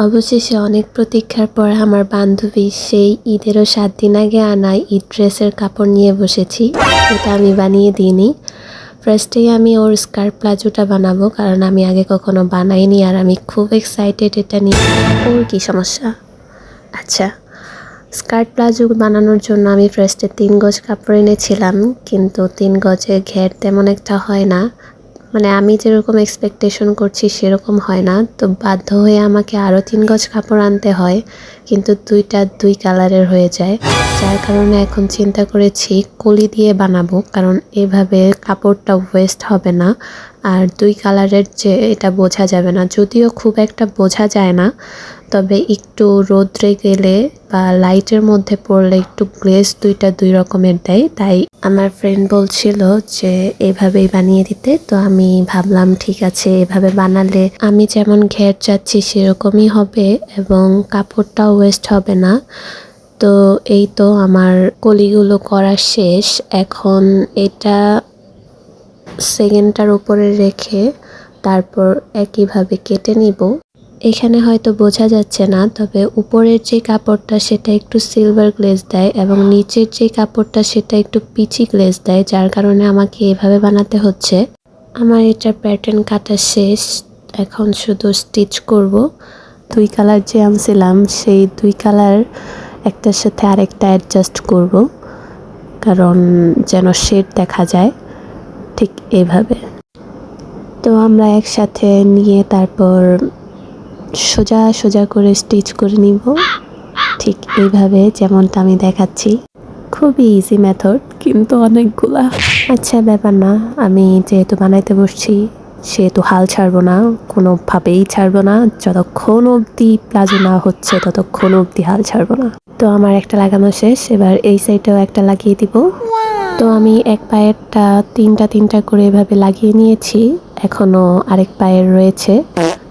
অবশেষে অনেক প্রতীক্ষার পর আমার বান্ধবী সেই ঈদেরও 7 দিন আগে আনা ঈদ ড্রেসের কাপড় নিয়ে বসেছি। এটা আমি বানিয়ে দিইনি। ফার্স্টেই আমি ওর স্কার্ট প্লাজোটা বানাবো, কারণ আমি আগে কখনো বানাইনি আর আমি খুব এক্সাইটেড এটা নিয়ে। ওর কি সমস্যা? আচ্ছা, স্কার্ট প্লাজো বানানোর জন্য আমি ফার্স্টে 3 গজ কাপড় এনেছিলাম, কিন্তু 3 গজে ঘের তেমন একটা হয় না। মানে আমি যেরকম এক্সপেকটেশন করছি সেরকম হয় না, তো বাধ্য হয়ে আমাকে আরও 3 গজ কাপড় আনতে হয়, কিন্তু দুইটা দুই কালারের হয়ে যায়। যার কারণে এখন চিন্তা করেছি কলি দিয়ে বানাবো, কারণ এভাবে কাপড়টা ওয়েস্ট হবে না আর দুই কালারের যে এটা বোঝা যাবে না। যদিও খুব একটা বোঝা যায় না, তবে একটু রোদ্রে গেলে বা লাইটের মধ্যে পড়লে একটু গ্লেজ দুইটা দুই রকমের দেয়। তাই আমার ফ্রেন্ড বলছিল যে এভাবেই বানিয়ে দিতে, তো আমি ভাবলাম ঠিক আছে, এভাবে বানালে আমি যেমন ঘের চাচ্ছি সেরকমই হবে এবং কাপড়টাও ওয়েস্ট হবে না। তো এই তো আমার কলিগুলো করা শেষ। এখন এটা সেকেন্ডটার উপরে রেখে তারপর একইভাবে কেটে নিব। এখানে হয়তো বোঝা যাচ্ছে না, তবে উপরের যে কাপড়টা সেটা একটু সিলভার গ্লেজ দেয় এবং নিচের যে কাপড়টা সেটা একটু পিচি গ্লেজ দেয়, যার কারণে আমাকে এভাবে বানাতে হচ্ছে। আমার এটা প্যাটার্ন কাটা শেষ, এখন শুধু স্টিচ করব। দুই কালার যে আনছিলাম সেই দুই কালার একটার সাথে আরেকটা অ্যাডজাস্ট করব, কারণ যেন শেড দেখা যায় ঠিক এইভাবে। তো আমরা একসাথে নিয়ে তারপর সোজা সোজা করে স্টিচ করে নিব, ঠিক এইভাবে যেমনটা আমি দেখাচ্ছি। খুবই ইজি মেথড, কিন্তু অনেকগুলা। আচ্ছা, ব্যাপার না, আমি যেহেতু বানাইতে বসছি সেহেতু হাল ছাড়বো না, কোনোভাবেই ছাড়বো না। যতক্ষণ অবধি প্লাজো না হচ্ছে ততক্ষণ অবধি হাল ছাড়বো না। তো আমার একটা লাগানো শেষ, এবার এই সাইডেও একটা লাগিয়ে দিব। তো আমি এক পায়েরটা তিনটা তিনটা করে এভাবে লাগিয়ে নিয়েছি, এখনো আরেক পায়ের রয়েছে,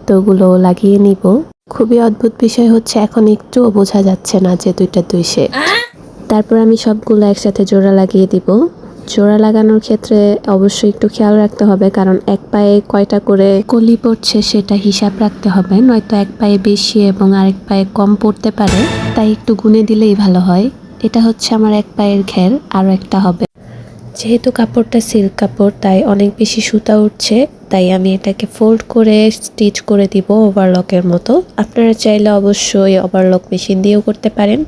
তো ওগুলো লাগিয়ে নিব। খুবই অদ্ভুত বিষয় হচ্ছে এখন একটুও বোঝা যাচ্ছে না যে দুইটা দুই শেড। তারপর আমি সবগুলো একসাথে জোড়া লাগিয়ে দিব। জোড়া লাগানোর ক্ষেত্রে অবশ্যই একটু খেয়াল রাখতে হবে, কারণ এক পায়ে কয়টা করে কলি পড়ছে সেটা হিসাব রাখতে হবে, নয়তো এক পায়ে বেশি এবং আরেক পায়ে কম পড়তে পারে, তাই একটু গুনে দিলেই ভালো হয়। এটা হচ্ছে আমার এক পায়ের ঘের, আরও একটা হবে। যেহেতু কাপড়টা সিল্ক কাপড় তাই অনেক বেশি সুতা উঠছে, তাই আমি এটাকে ফোল্ড করে স্টিচ করে দিব ওভারলকের মতো। আপনারা চাইলে অবশ্যই ওভারলক মেশিন দিয়েও করতে পারেন।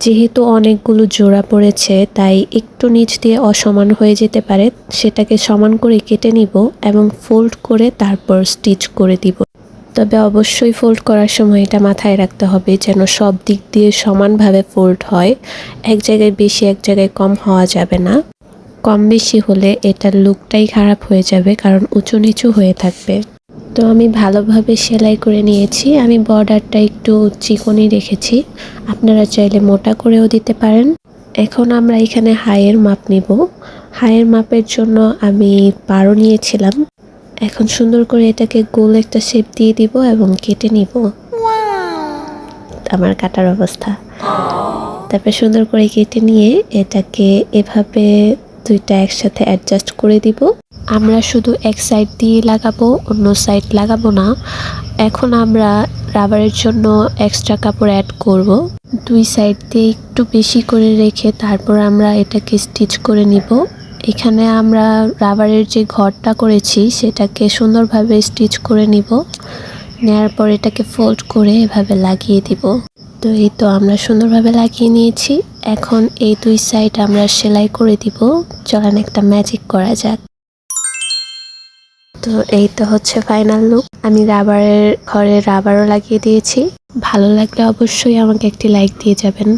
যেহেতু অনেকগুলো জোড়া পড়েছে তাই একটু নিচ দিয়ে অসমান হয়ে যেতে পারে, সেটাকে সমান করে কেটে নিব এবং ফোল্ড করে তারপর স্টিচ করে দিব। তবে অবশ্যই ফোল্ড করার সময় এটা মাথায় রাখতে হবে যেন সব দিক দিয়ে সমানভাবে ফোল্ড হয়। এক জায়গায় বেশি এক জায়গায় কম হওয়া যাবে না। কম বেশি হলে এটার লুকটাই খারাপ হয়ে যাবে, কারণ উঁচু নিচু হয়ে থাকবে। তো আমি ভালোভাবে সেলাই করে নিয়েছি। আমি বর্ডারটা একটু চিকনই রেখেছি, আপনারা চাইলে মোটা করেও দিতে পারেন। এখন আমরা এখানে হাইয়ের মাপ নিব। হাইয়ের মাপের জন্য আমি 12 নিয়েছিলাম। এখন সুন্দর করে এটাকে গোল একটা শেপ দিয়ে দিব এবং কেটে নিব। আমার কাটার অবস্থা। তারপর সুন্দর করে কেটে নিয়ে এটাকে এভাবে দুইটা একসাথে অ্যাডজাস্ট করে দিব। আমরা শুধু এক সাইড দিয়ে লাগাবো, অন্য সাইড লাগাবো না। এখন আমরা রাবারের জন্য এক্সট্রা কাপড় অ্যাড করব। দুই সাইড দিয়ে একটু বেশি করে রেখে তারপর আমরা এটাকে স্টিচ করে নিব। এখানে আমরা রাবারের যে ঘরটা করেছি সেটাকে সুন্দরভাবে স্টিচ করে নিব। নেওয়ার পর এটাকে ফোল্ড করে এভাবে লাগিয়ে দিব। তো এই তো আমরা সুন্দরভাবে লাগিয়ে নিয়েছি। এখন এই দুই সাইড আমরা সেলাই করে দিব। চলেন একটা ম্যাজিক করা যাক। তো এই তো হচ্ছে ফাইনাল লুক। আমি রাবারের ঘরে রাবারও লাগিয়ে দিয়েছি। ভালো লাগলে অবশ্যই আমাকে একটি লাইক দিয়ে যাবেন।